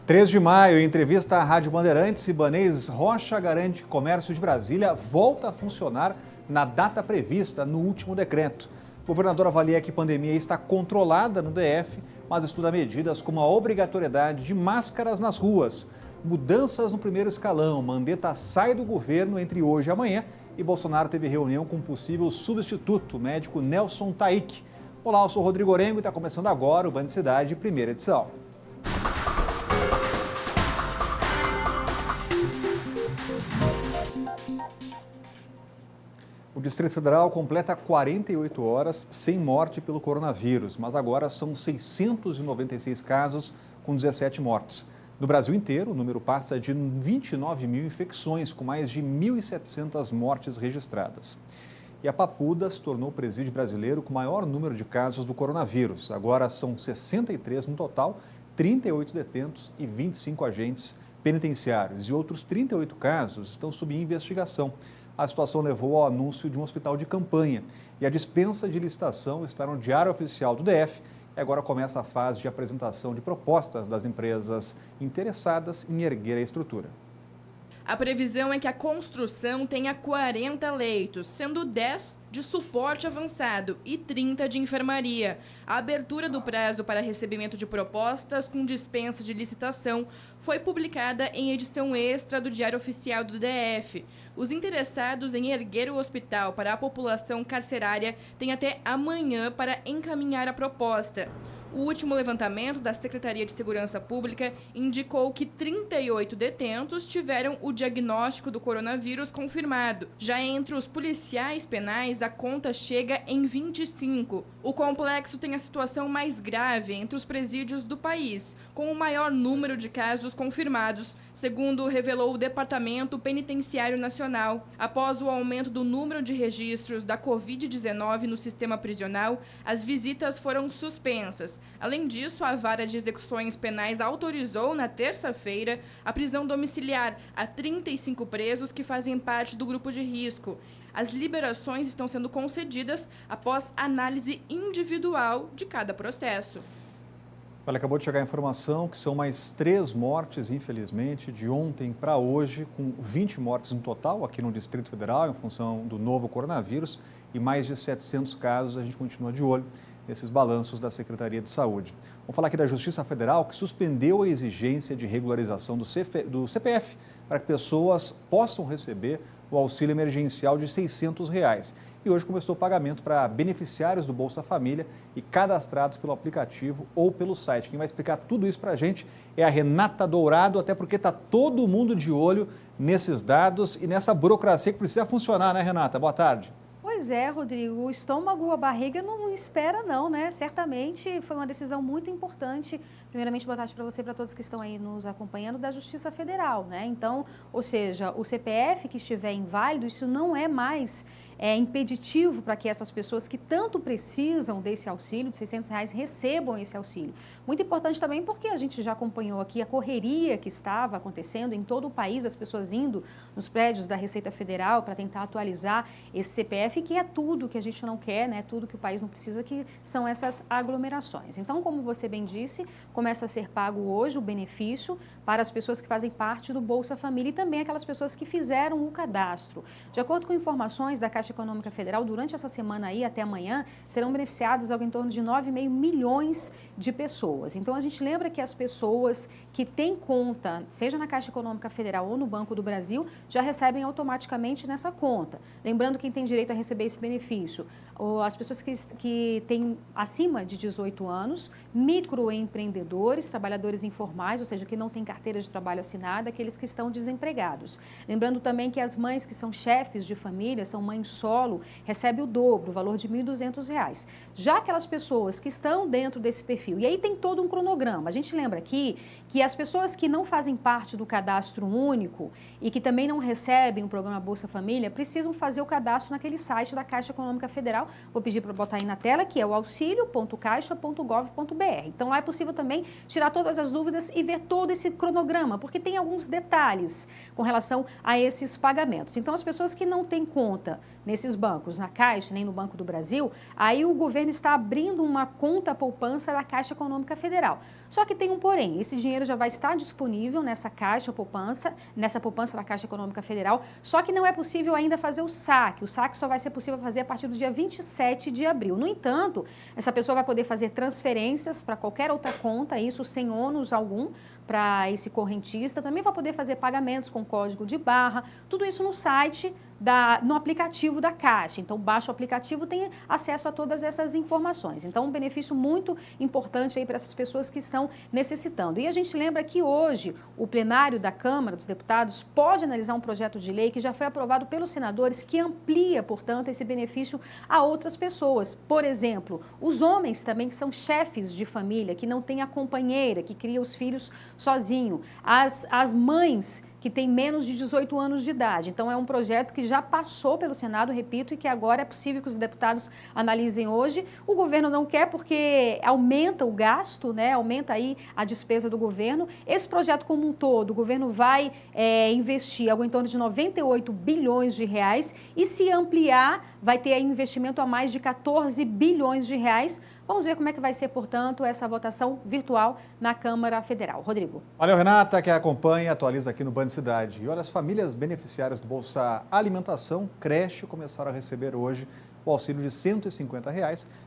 3 de maio, em entrevista à Rádio Bandeirantes, Ibanez Rocha garante que o comércio de Brasília volta a funcionar na data prevista no último decreto. O governador avalia que a pandemia está controlada no DF, mas estuda medidas como a obrigatoriedade de máscaras nas ruas, mudanças no primeiro escalão. Mandetta sai do governo entre hoje e amanhã e Bolsonaro teve reunião com o possível substituto, o médico Nelson Taik. Olá, eu sou Rodrigo Orengo e está começando agora o Band Cidade, primeira edição. O Distrito Federal completa 48 horas sem morte pelo coronavírus, mas agora são 696 casos com 17 mortes. No Brasil inteiro, o número passa de 29 mil infecções, com mais de 1.700 mortes registradas. E a Papuda se tornou o presídio brasileiro com o maior número de casos do coronavírus. Agora são 63 no total, 38 detentos e 25 agentes penitenciários. E outros 38 casos estão sob investigação. A situação levou ao anúncio de um hospital de campanha e a dispensa de licitação está no Diário Oficial do DF e agora começa a fase de apresentação de propostas das empresas interessadas em erguer a estrutura. A previsão é que a construção tenha 40 leitos, sendo 10 de suporte avançado e 30 de enfermaria. A abertura do prazo para recebimento de propostas com dispensa de licitação foi publicada em edição extra do Diário Oficial do DF. Os interessados em erguer o hospital para a população carcerária têm até amanhã para encaminhar a proposta. O último levantamento da Secretaria de Segurança Pública indicou que 38 detentos tiveram o diagnóstico do coronavírus confirmado. Já entre os policiais penais, a conta chega em 25. O complexo tem a situação mais grave entre os presídios do país, com o maior número de casos confirmados, segundo revelou o Departamento Penitenciário Nacional. Após o aumento do número de registros da Covid-19 no sistema prisional, as visitas foram suspensas. Além disso, a Vara de Execuções Penais autorizou, na terça-feira, a prisão domiciliar a 35 presos que fazem parte do grupo de risco. As liberações estão sendo concedidas após análise individual de cada processo. Olha, acabou de chegar a informação que são mais 3 mortes, infelizmente, de ontem para hoje, com 20 mortes no total aqui no Distrito Federal, em função do novo coronavírus, e mais de 700 casos. A gente continua de olho nesses balanços da Secretaria de Saúde. Vamos falar aqui da Justiça Federal, que suspendeu a exigência de regularização do CPF para que pessoas possam receber o auxílio emergencial de R$ 600. E hoje começou o pagamento para beneficiários do Bolsa Família e cadastrados pelo aplicativo ou pelo site. Quem vai explicar tudo isso para a gente é a Renata Dourado, até porque está todo mundo de olho nesses dados e nessa burocracia que precisa funcionar, né, Renata? Boa tarde. Pois é, Rodrigo, o estômago, a barriga não espera não, né? Certamente foi uma decisão muito importante. Primeiramente, boa tarde para você e para todos que estão aí nos acompanhando, da Justiça Federal, né? Então, ou seja, o CPF que estiver inválido, isso não é mais impeditivo para que essas pessoas que tanto precisam desse auxílio de R$ 600 recebam esse auxílio. Muito importante também porque a gente já acompanhou aqui a correria que estava acontecendo em todo o país, as pessoas indo nos prédios da Receita Federal para tentar atualizar esse CPF, que é tudo que a gente não quer, né? Tudo que o país não precisa, que são essas aglomerações. Então, como você bem disse, começa a ser pago hoje o benefício para as pessoas que fazem parte do Bolsa Família e também aquelas pessoas que fizeram o cadastro. De acordo com informações da Caixa Econômica Federal, durante essa semana aí, até amanhã, serão beneficiadas algo em torno de 9,5 milhões de pessoas. Então, a gente lembra que as pessoas que têm conta, seja na Caixa Econômica Federal ou no Banco do Brasil, já recebem automaticamente nessa conta. Lembrando quem tem direito a receber esse benefício, as pessoas que têm acima de 18 anos, microempreendedores, trabalhadores informais, ou seja, que não têm carteira de trabalho assinada, aqueles que estão desempregados. Lembrando também que as mães que são chefes de família, são mães solo, recebem o dobro, o valor de R$ 1.200. Já aquelas pessoas que estão dentro desse perfil, e aí tem todo um cronograma. A gente lembra aqui que as pessoas que não fazem parte do cadastro único e que também não recebem o programa Bolsa Família, precisam fazer o cadastro naquele site da Caixa Econômica Federal. Vou pedir para botar aí na tela, que é o auxilio.caixa.gov.br. Então, lá é possível também tirar todas as dúvidas e ver todo esse cronograma, porque tem alguns detalhes com relação a esses pagamentos. Então, as pessoas que não têm conta nesses bancos, na Caixa, nem no Banco do Brasil, aí o governo está abrindo uma conta poupança da Caixa Econômica Federal. Só que tem um porém, esse dinheiro já vai estar disponível nessa poupança da Caixa Econômica Federal, só que não é possível ainda fazer o saque só vai ser possível fazer a partir do dia 27 de abril. No entanto, essa pessoa vai poder fazer transferências para qualquer outra conta, isso sem ônus algum para esse correntista, também vai poder fazer pagamentos com código de barra, tudo isso no site, no aplicativo da Caixa. Então, baixa o aplicativo, tem acesso a todas essas informações. Então, um benefício muito importante aí para essas pessoas que estão necessitando. E a gente lembra que hoje o plenário da Câmara dos Deputados pode analisar um projeto de lei que já foi aprovado pelos senadores que amplia, portanto, esse benefício a outras pessoas. Por exemplo, os homens também que são chefes de família, que não têm a companheira, que cria os filhos sozinho. As mães que têm menos de 18 anos de idade. Então, é um projeto que já passou pelo Senado, repito, e que agora é possível que os deputados analisem hoje. O governo não quer porque aumenta o gasto, né? Aumenta aí a despesa do governo. Esse projeto como um todo, o governo vai investir algo em torno de 98 bilhões de reais e se ampliar, vai ter aí investimento a mais de 14 bilhões de reais. Vamos ver como é que vai ser, portanto, essa votação virtual na Câmara Federal. Rodrigo. Valeu, Renata, que acompanha e atualiza aqui no Band Cidade. E olha, as famílias beneficiárias do Bolsa Alimentação, creche, começaram a receber hoje o auxílio de R$ 150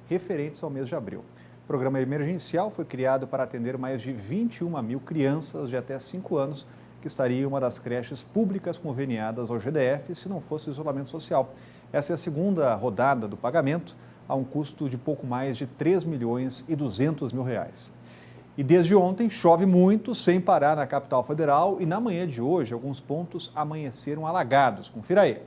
referentes ao mês de abril. O programa emergencial foi criado para atender mais de 21 mil crianças de até 5 anos que estariam em uma das creches públicas conveniadas ao GDF se não fosse isolamento social. Essa é a segunda rodada do pagamento, a um custo de pouco mais de R$ 3.200.000. E desde ontem chove muito, sem parar na capital federal, e na manhã de hoje alguns pontos amanheceram alagados. Confira aí.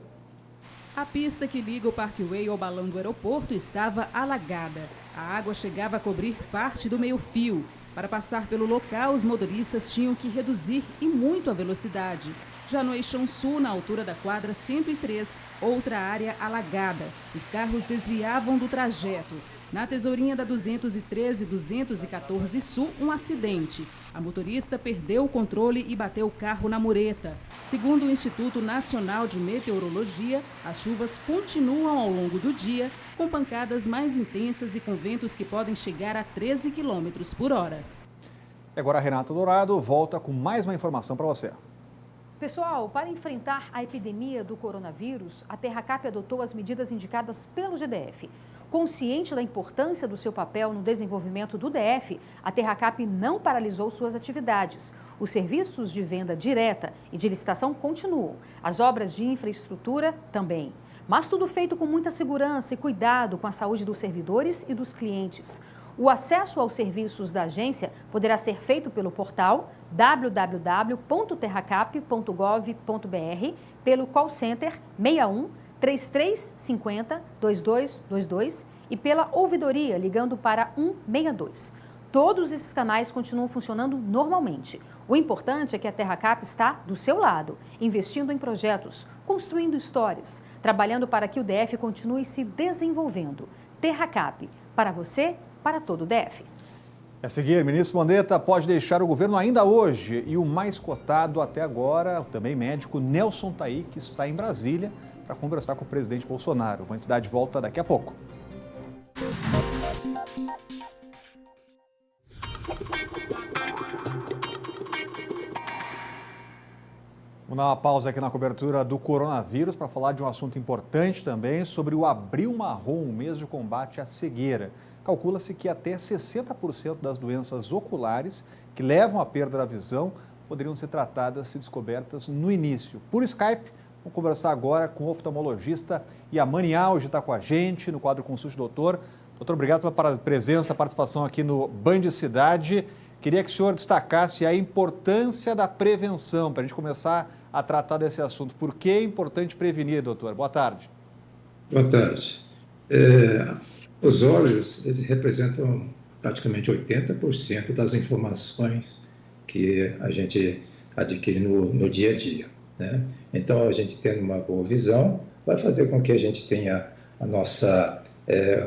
A pista que liga o Parkway ao balão do aeroporto estava alagada. A água chegava a cobrir parte do meio-fio. Para passar pelo local, os motoristas tinham que reduzir e muito a velocidade. Já no Eixão Sul, na altura da quadra 103, outra área alagada. Os carros desviavam do trajeto. Na Tesourinha da 213 e 214 Sul, um acidente. A motorista perdeu o controle e bateu o carro na mureta. Segundo o Instituto Nacional de Meteorologia, as chuvas continuam ao longo do dia, com pancadas mais intensas e com ventos que podem chegar a 13 km por hora. E agora a Renata Dourado volta com mais uma informação para você. Pessoal, para enfrentar a epidemia do coronavírus, a Terracap adotou as medidas indicadas pelo GDF. Consciente da importância do seu papel no desenvolvimento do DF, a Terracap não paralisou suas atividades. Os serviços de venda direta e de licitação continuam. As obras de infraestrutura também. Mas tudo feito com muita segurança e cuidado com a saúde dos servidores e dos clientes. O acesso aos serviços da agência poderá ser feito pelo portal www.terracap.gov.br, pelo call center 61 3350 2222 e pela ouvidoria ligando para 162. Todos esses canais continuam funcionando normalmente. O importante é que a Terracap está do seu lado, investindo em projetos, construindo histórias, trabalhando para que o DF continue se desenvolvendo. Terracap, para você, para todo o DF. A seguir, ministro Mandetta pode deixar o governo ainda hoje e o mais cotado até agora, também médico Nelson Taí, que está em Brasília para conversar com o presidente Bolsonaro. A Cidade volta daqui a pouco. Vamos dar uma pausa aqui na cobertura do coronavírus para falar de um assunto importante também, sobre o Abril Marrom, o mês de combate à cegueira. Calcula-se que até 60% das doenças oculares que levam à perda da visão poderiam ser tratadas se descobertas no início. Por Skype, vamos conversar agora com o oftalmologista Yamani Alge, está com a gente no quadro Consulte Doutor. Doutor, obrigado pela presença, participação aqui no Band Cidade. Queria que o senhor destacasse a importância da prevenção, para a gente começar a tratar desse assunto. Por que é importante prevenir, doutor? Boa tarde. Boa tarde. Os olhos, eles representam praticamente 80% das informações que a gente adquire no dia a dia, né? Então, a gente tendo uma boa visão vai fazer com que a gente tenha a nossa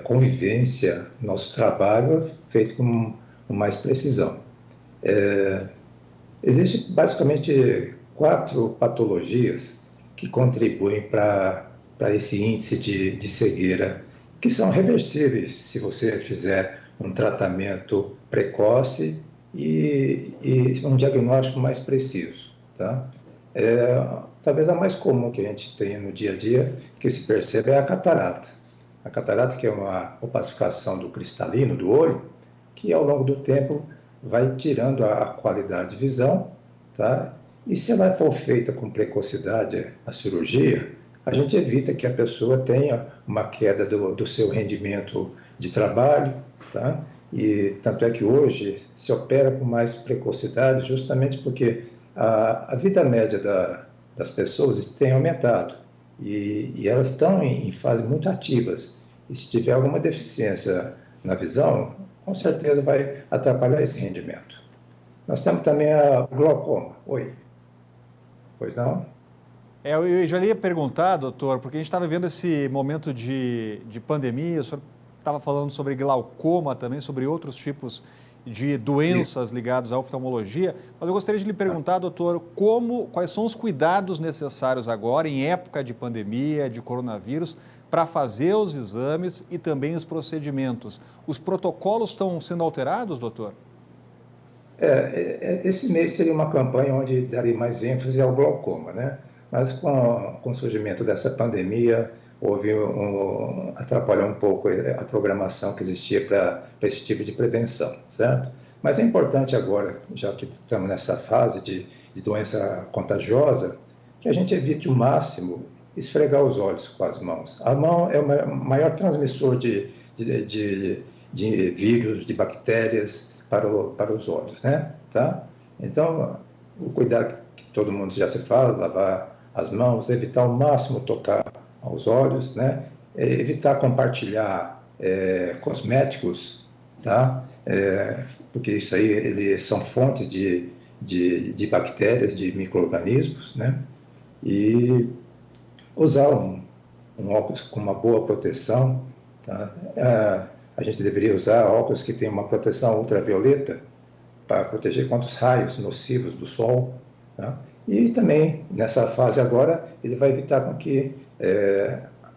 convivência, nosso trabalho feito com mais precisão. Existem basicamente 4 patologias que contribuem para para esse índice de cegueira, que são reversíveis se você fizer um tratamento precoce e um diagnóstico mais preciso, tá? Talvez a mais comum que a gente tem no dia a dia, que se percebe, é a catarata. A catarata, que é uma opacificação do cristalino do olho, que ao longo do tempo vai tirando a qualidade de visão, tá? E se ela for feita com precocidade, a cirurgia, a gente evita que a pessoa tenha uma queda do seu rendimento de trabalho, tá? E tanto é que hoje se opera com mais precocidade, justamente porque a vida média das pessoas tem aumentado e elas estão em fases muito ativas. E se tiver alguma deficiência na visão, com certeza vai atrapalhar esse rendimento. Nós temos também o glaucoma. Oi. Pois não? Eu já ia perguntar, doutor, porque a gente estava vivendo esse momento de pandemia, o senhor estava falando sobre glaucoma também, sobre outros tipos de doenças ligadas à oftalmologia, mas eu gostaria de lhe perguntar, doutor, quais são os cuidados necessários agora, em época de pandemia, de coronavírus, para fazer os exames e também os procedimentos. Os protocolos estão sendo alterados, doutor? Esse mês seria uma campanha onde daria mais ênfase ao glaucoma, né? Mas com o surgimento dessa pandemia, atrapalhou um pouco a programação que existia para esse tipo de prevenção, certo? Mas é importante agora, já que estamos nessa fase de doença contagiosa, que a gente evite o máximo esfregar os olhos com as mãos. A mão é o maior transmissor de vírus, de bactérias para os olhos, né? Tá? Então, o cuidado que todo mundo já se fala, lavar as mãos, evitar ao máximo tocar aos olhos, né? Evitar compartilhar cosméticos, tá? Porque isso aí eles são fontes de bactérias, de micro-organismos, né? E usar um óculos com uma boa proteção, tá? A gente deveria usar óculos que tenham uma proteção ultravioleta para proteger contra os raios nocivos do sol, tá? E também, nessa fase agora, ele vai evitar com que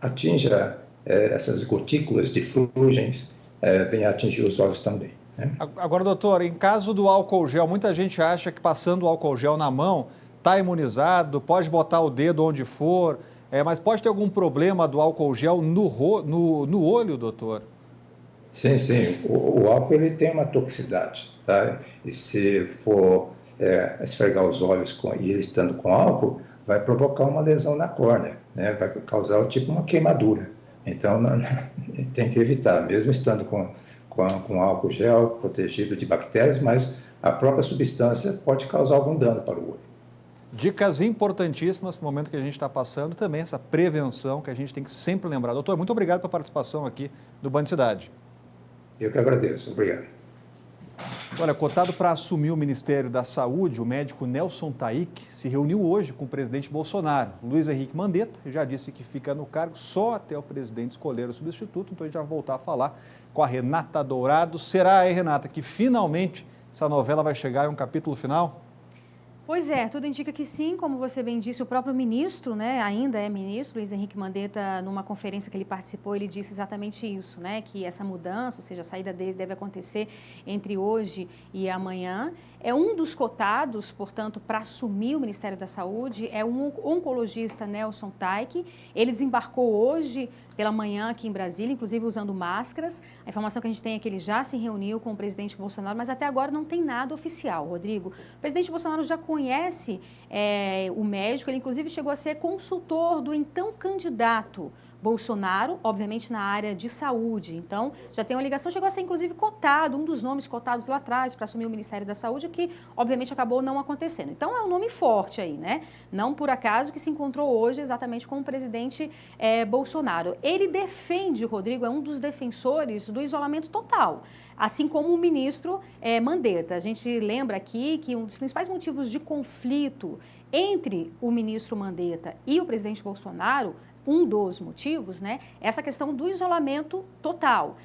atinja essas gotículas de flugens, venha atingir os olhos também, né? Agora, doutor, em caso do álcool gel, muita gente acha que passando o álcool gel na mão está imunizado, pode botar o dedo onde for, mas pode ter algum problema do álcool gel no olho, doutor? Sim, sim. O álcool ele tem uma toxicidade, tá? E se for esfregar os olhos e ele estando com álcool, vai provocar uma lesão na córnea, né? Vai causar tipo uma queimadura. Então, tem que evitar, mesmo estando com álcool gel protegido de bactérias, mas a própria substância pode causar algum dano para o olho. Dicas importantíssimas no momento que a gente está passando, também essa prevenção que a gente tem que sempre lembrar. Doutor, muito obrigado pela participação aqui do Band Cidade. Eu que agradeço. Obrigado. Olha, cotado para assumir o Ministério da Saúde, o médico Nelson Taik se reuniu hoje com o presidente Bolsonaro. Luiz Henrique Mandetta já disse que fica no cargo só até o presidente escolher o substituto, então a gente vai voltar a falar com a Renata Dourado. Será aí, Renata, que finalmente essa novela vai chegar em um capítulo final? Pois é, tudo indica que sim, como você bem disse, o próprio ministro, né, ainda é ministro, Luiz Henrique Mandetta, numa conferência que ele participou, ele disse exatamente isso, né, que essa mudança, ou seja, a saída dele deve acontecer entre hoje e amanhã. É um dos cotados, portanto, para assumir o Ministério da Saúde, é um oncologista, Nelson Taik. Ele desembarcou hoje pela manhã aqui em Brasília, inclusive usando máscaras. A informação que a gente tem é que ele já se reuniu com o presidente Bolsonaro, mas até agora não tem nada oficial, Rodrigo. O presidente Bolsonaro já conhece o médico, ele inclusive chegou a ser consultor do então candidato Bolsonaro, obviamente na área de saúde. Então, já tem uma ligação, chegou a ser inclusive cotado, um dos nomes cotados lá atrás para assumir o Ministério da Saúde, que obviamente acabou não acontecendo. Então, é um nome forte aí, né? Não por acaso que se encontrou hoje exatamente com o presidente Bolsonaro. Ele defende, Rodrigo, é um dos defensores do isolamento total, assim como o ministro Mandetta. A gente lembra aqui que um dos principais motivos de conflito entre o ministro Mandetta e o presidente Bolsonaro, um dos motivos, né, essa questão do isolamento total.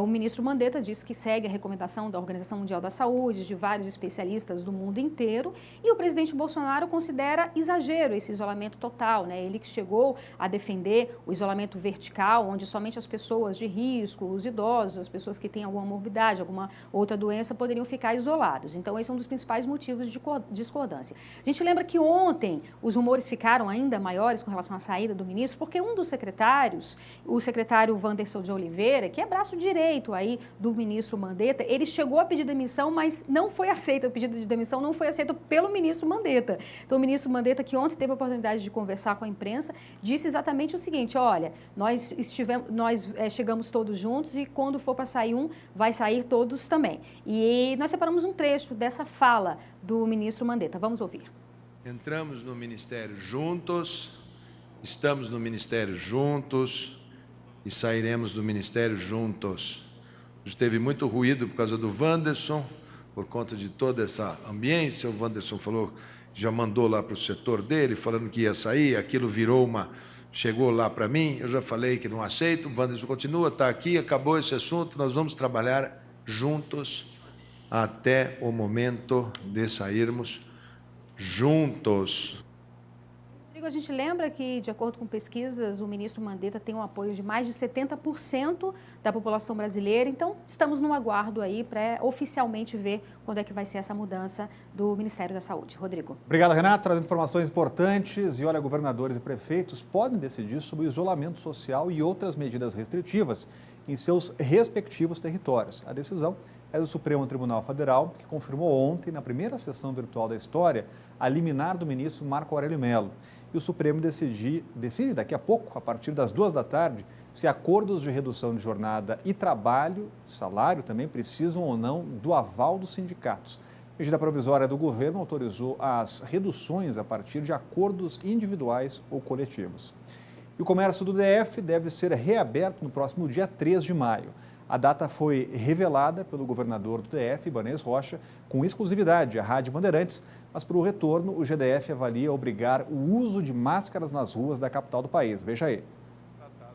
O ministro Mandetta disse que segue a recomendação da Organização Mundial da Saúde, de vários especialistas do mundo inteiro, e o presidente Bolsonaro considera exagero esse isolamento total, né? Ele que chegou a defender o isolamento vertical, onde somente as pessoas de risco, os idosos, as pessoas que têm alguma morbidade, alguma outra doença, poderiam ficar isolados. Então, esse é um dos principais motivos de discordância. A gente lembra que ontem os rumores ficaram ainda maiores com relação à saída do ministro, porque um dos secretários, o secretário Wanderson de Oliveira, que é braço direito aí do ministro Mandetta, ele chegou a pedir demissão, mas não foi aceito. O pedido de demissão não foi aceito pelo ministro Mandetta. Então, o ministro Mandetta, que ontem teve a oportunidade de conversar com a imprensa, disse exatamente o seguinte: olha, nós chegamos todos juntos e quando for para sair um, vai sair todos também. E nós separamos um trecho dessa fala do ministro Mandetta. Vamos ouvir. Entramos no Ministério juntos, estamos no Ministério juntos e sairemos do Ministério juntos. Teve muito ruído por causa do Wanderson, por conta de toda essa ambiência. O Wanderson falou, já mandou lá para o setor dele, falando que ia sair, aquilo chegou lá para mim, eu já falei que não aceito, o Wanderson continua, está aqui, acabou esse assunto, nós vamos trabalhar juntos até o momento de sairmos juntos. A gente lembra que, de acordo com pesquisas, o ministro Mandetta tem um apoio de mais de 70% da população brasileira. Então, estamos no aguardo aí para oficialmente ver quando é que vai ser essa mudança do Ministério da Saúde. Rodrigo. Obrigado, Renata. Trazendo informações importantes. E olha, governadores e prefeitos podem decidir sobre o isolamento social e outras medidas restritivas em seus respectivos territórios. A decisão é do Supremo Tribunal Federal, que confirmou ontem, na primeira sessão virtual da história, a liminar do ministro Marco Aurélio Mello. E o Supremo decide daqui a pouco, a partir das 14h, se acordos de redução de jornada e trabalho, salário também, precisam ou não do aval dos sindicatos. A medida provisória do governo autorizou as reduções a partir de acordos individuais ou coletivos. E o comércio do DF deve ser reaberto no próximo dia 3 de maio. A data foi revelada pelo governador do DF, Ibanez Rocha, com exclusividade à Rádio Bandeirantes, mas para o retorno, o GDF avalia obrigar o uso de máscaras nas ruas da capital do país. Veja aí.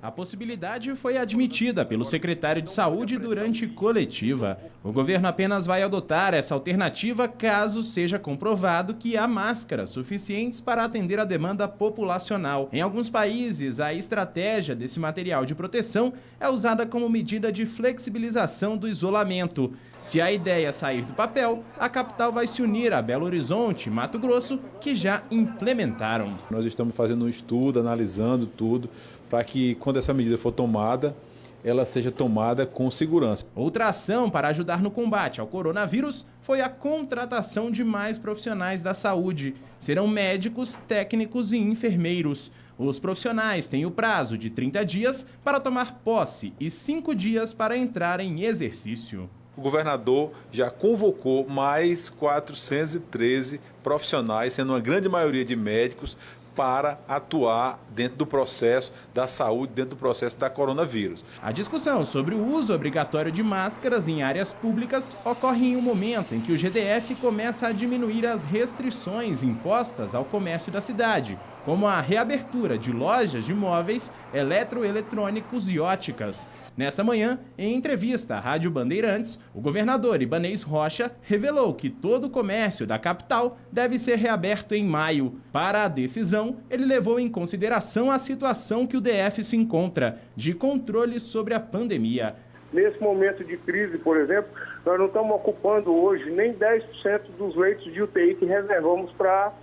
A possibilidade foi admitida pelo secretário de Saúde durante coletiva. O governo apenas vai adotar essa alternativa caso seja comprovado que há máscaras suficientes para atender a demanda populacional. Em alguns países, a estratégia desse material de proteção é usada como medida de flexibilização do isolamento. Se a ideia sair do papel, a capital vai se unir a Belo Horizonte e Mato Grosso, que já implementaram. Nós estamos fazendo um estudo, analisando tudo, para que quando essa medida for tomada, ela seja tomada com segurança. Outra ação para ajudar no combate ao coronavírus foi a contratação de mais profissionais da saúde. Serão médicos, técnicos e enfermeiros. Os profissionais têm o prazo de 30 dias para tomar posse e 5 dias para entrar em exercício. O governador já convocou mais 413 profissionais, sendo uma grande maioria de médicos, para atuar dentro do processo da saúde, dentro do processo da coronavírus. A discussão sobre o uso obrigatório de máscaras em áreas públicas ocorre em um momento em que o GDF começa a diminuir as restrições impostas ao comércio da cidade, como a reabertura de lojas de móveis, eletroeletrônicos e óticas. Nesta manhã, em entrevista à Rádio Bandeirantes, o governador Ibanez Rocha revelou que todo o comércio da capital deve ser reaberto em maio. Para a decisão, ele levou em consideração a situação que o DF se encontra, de controle sobre a pandemia. Nesse momento de crise, por exemplo, nós não estamos ocupando hoje nem 10% dos leitos de UTI que reservamos para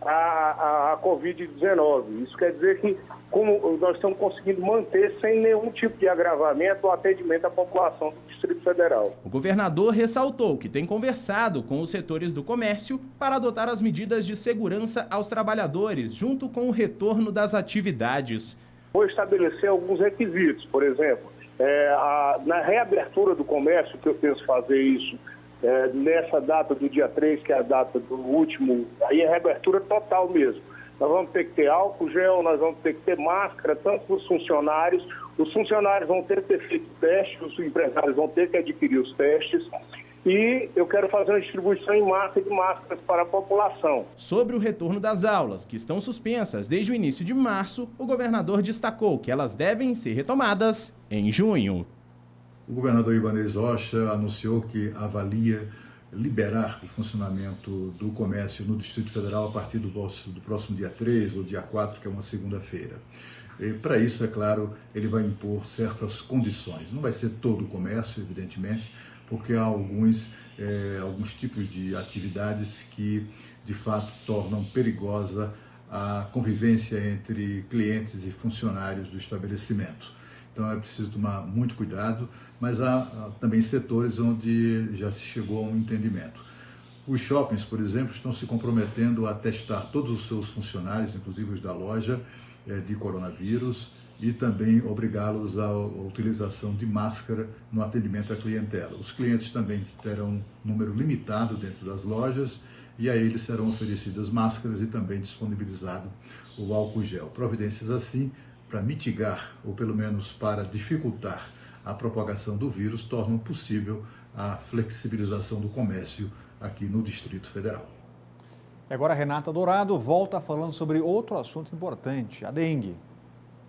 a Covid-19. Isso quer dizer que como nós estamos conseguindo manter sem nenhum tipo de agravamento o atendimento à população do Distrito Federal. O governador ressaltou que tem conversado com os setores do comércio para adotar as medidas de segurança aos trabalhadores, junto com o retorno das atividades. Vou estabelecer alguns requisitos, por exemplo, na reabertura do comércio, que eu penso fazer isso nessa data do dia 3, que é a data do último, aí é reabertura total mesmo. Nós vamos ter que ter álcool gel, nós vamos ter que ter máscara, tanto para os funcionários vão ter que ter feito testes, os empresários vão ter que adquirir os testes. e eu quero fazer uma distribuição em massa de máscaras para a população. Sobre o retorno das aulas, que estão suspensas desde o início de março, o governador destacou que elas devem ser retomadas em junho. O governador Ibanez Rocha anunciou que avalia liberar o funcionamento do comércio no Distrito Federal a partir do próximo dia 3 ou dia 4, que é uma segunda-feira. Para isso, é claro, ele vai impor certas condições. Não vai ser todo o comércio, evidentemente, porque há alguns tipos de atividades que, de fato, tornam perigosa a convivência entre clientes e funcionários do estabelecimento. Então é preciso tomar muito cuidado, mas há também setores onde já se chegou a um entendimento. Os shoppings, por exemplo, estão se comprometendo a testar todos os seus funcionários, inclusive os da loja, de coronavírus, e também obrigá-los à utilização de máscara no atendimento à clientela. Os clientes também terão um número limitado dentro das lojas e a eles serão oferecidas máscaras e também disponibilizado o álcool gel. Providências assim, para mitigar ou pelo menos para dificultar a propagação do vírus, tornam possível a flexibilização do comércio aqui no Distrito Federal. E agora a Renata Dourado volta falando sobre outro assunto importante, a dengue.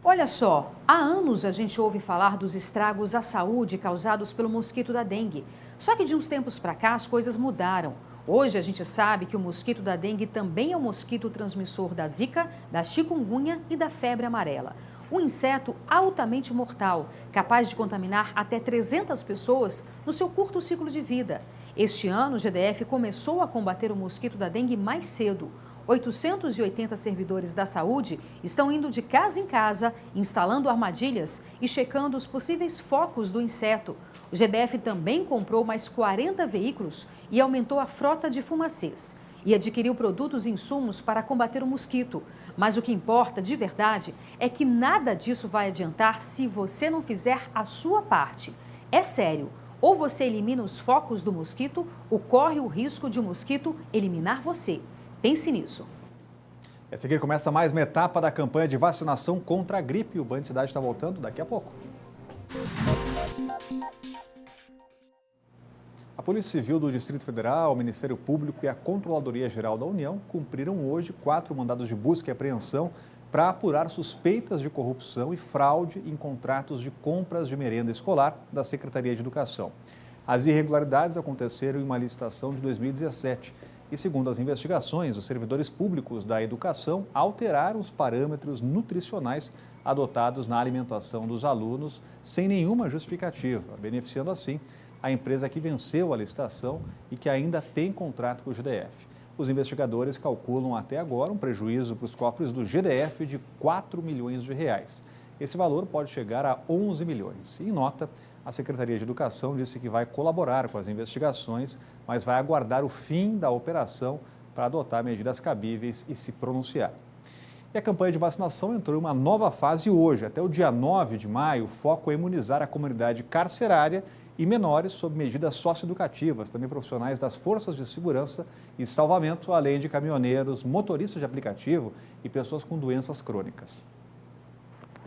Olha só, há anos a gente ouve falar dos estragos à saúde causados pelo mosquito da dengue. Só que de uns tempos para cá as coisas mudaram. Hoje a gente sabe que o mosquito da dengue também é um mosquito transmissor da zika, da chikungunya e da febre amarela. Um inseto altamente mortal, capaz de contaminar até 300 pessoas no seu curto ciclo de vida. Este ano, o GDF começou a combater o mosquito da dengue mais cedo. 880 servidores da saúde estão indo de casa em casa, instalando armadilhas e checando os possíveis focos do inseto. O GDF também comprou mais 40 veículos e aumentou a frota de fumacês. E adquiriu produtos e insumos para combater o mosquito. Mas o que importa de verdade é que nada disso vai adiantar se você não fizer a sua parte. É sério, ou você elimina os focos do mosquito ou corre o risco de o mosquito eliminar você. Pense nisso. A seguir começa mais uma etapa da campanha de vacinação contra a gripe. O Band Cidade está voltando daqui a pouco. A Polícia Civil do Distrito Federal, o Ministério Público e a Controladoria Geral da União cumpriram hoje 4 mandados de busca e apreensão para apurar suspeitas de corrupção e fraude em contratos de compras de merenda escolar da Secretaria de Educação. As irregularidades aconteceram em uma licitação de 2017 e, segundo as investigações, os servidores públicos da educação alteraram os parâmetros nutricionais adotados na alimentação dos alunos sem nenhuma justificativa, beneficiando assim a empresa que venceu a licitação e que ainda tem contrato com o GDF. Os investigadores calculam até agora um prejuízo para os cofres do GDF de 4 milhões de reais. Esse valor pode chegar a 11 milhões. Em nota, a Secretaria de Educação disse que vai colaborar com as investigações, mas vai aguardar o fim da operação para adotar medidas cabíveis e se pronunciar. E a campanha de vacinação entrou em uma nova fase hoje. Até o dia 9 de maio, o foco é imunizar a comunidade carcerária e menores sob medidas socioeducativas, também profissionais das forças de segurança e salvamento, além de caminhoneiros, motoristas de aplicativo e pessoas com doenças crônicas.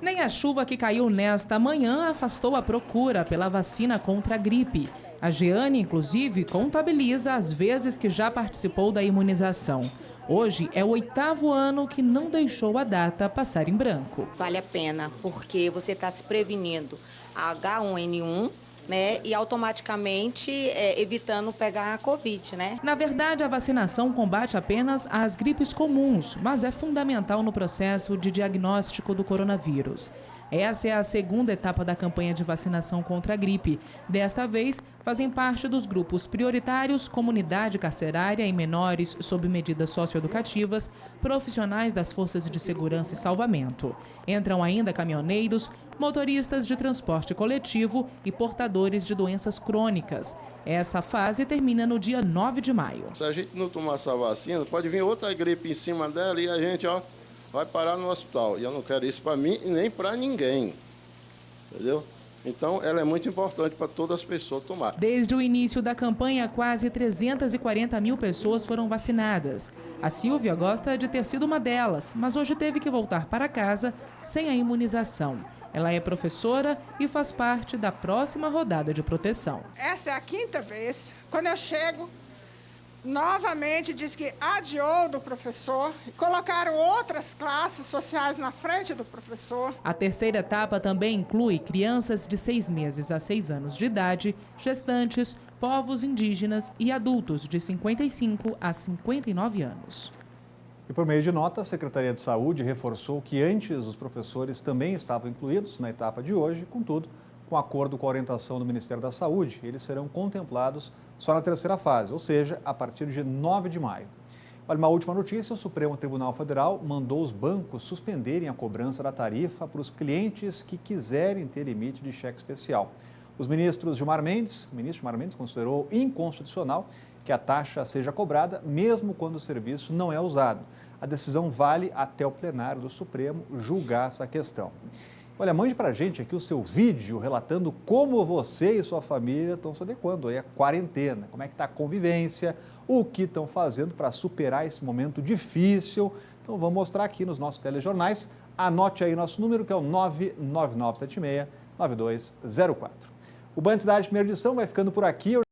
Nem a chuva que caiu nesta manhã afastou a procura pela vacina contra a gripe. A Jeane, inclusive, contabiliza as vezes que já participou da imunização. Hoje é o 8º ano que não deixou a data passar em branco. Vale a pena, porque você está se prevenindo a H1N1, né, e automaticamente evitando pegar a Covid, né? Na verdade, a vacinação combate apenas as gripes comuns, mas é fundamental no processo de diagnóstico do coronavírus. Essa é a segunda etapa da campanha de vacinação contra a gripe. Desta vez, fazem parte dos grupos prioritários comunidade carcerária e menores sob medidas socioeducativas, profissionais das forças de segurança e salvamento. Entram ainda caminhoneiros, motoristas de transporte coletivo e portadores de doenças crônicas. Essa fase termina no dia 9 de maio. Se a gente não tomar essa vacina, pode vir outra gripe em cima dela e a gente, vai parar no hospital. E eu não quero isso para mim e nem para ninguém. Entendeu? Então, ela é muito importante para todas as pessoas tomar. Desde o início da campanha, quase 340 mil pessoas foram vacinadas. A Silvia gosta de ter sido uma delas, mas hoje teve que voltar para casa sem a imunização. Ela é professora e faz parte da próxima rodada de proteção. Essa é a 5ª vez. Quando eu chego, novamente diz que adiou do professor, colocaram outras classes sociais na frente do professor. A terceira etapa também inclui crianças de 6 meses a 6 anos de idade, gestantes, povos indígenas e adultos de 55 a 59 anos. E por meio de nota, a Secretaria de Saúde reforçou que antes os professores também estavam incluídos na etapa de hoje, contudo, com acordo com a orientação do Ministério da Saúde, eles serão contemplados só na terceira fase, ou seja, a partir de 9 de maio. Olha, uma última notícia, o Supremo Tribunal Federal mandou os bancos suspenderem a cobrança da tarifa para os clientes que quiserem ter limite de cheque especial. O ministro Gilmar Mendes considerou inconstitucional que a taxa seja cobrada mesmo quando o serviço não é usado. A decisão vale até o plenário do Supremo julgar essa questão. Olha, mande para a gente aqui o seu vídeo relatando como você e sua família estão se adequando aí à quarentena. Como é que está a convivência, o que estão fazendo para superar esse momento difícil. Então vamos mostrar aqui nos nossos telejornais. Anote aí nosso número, que é o 99976-9204. O Band Cidade, primeira edição, vai ficando por aqui.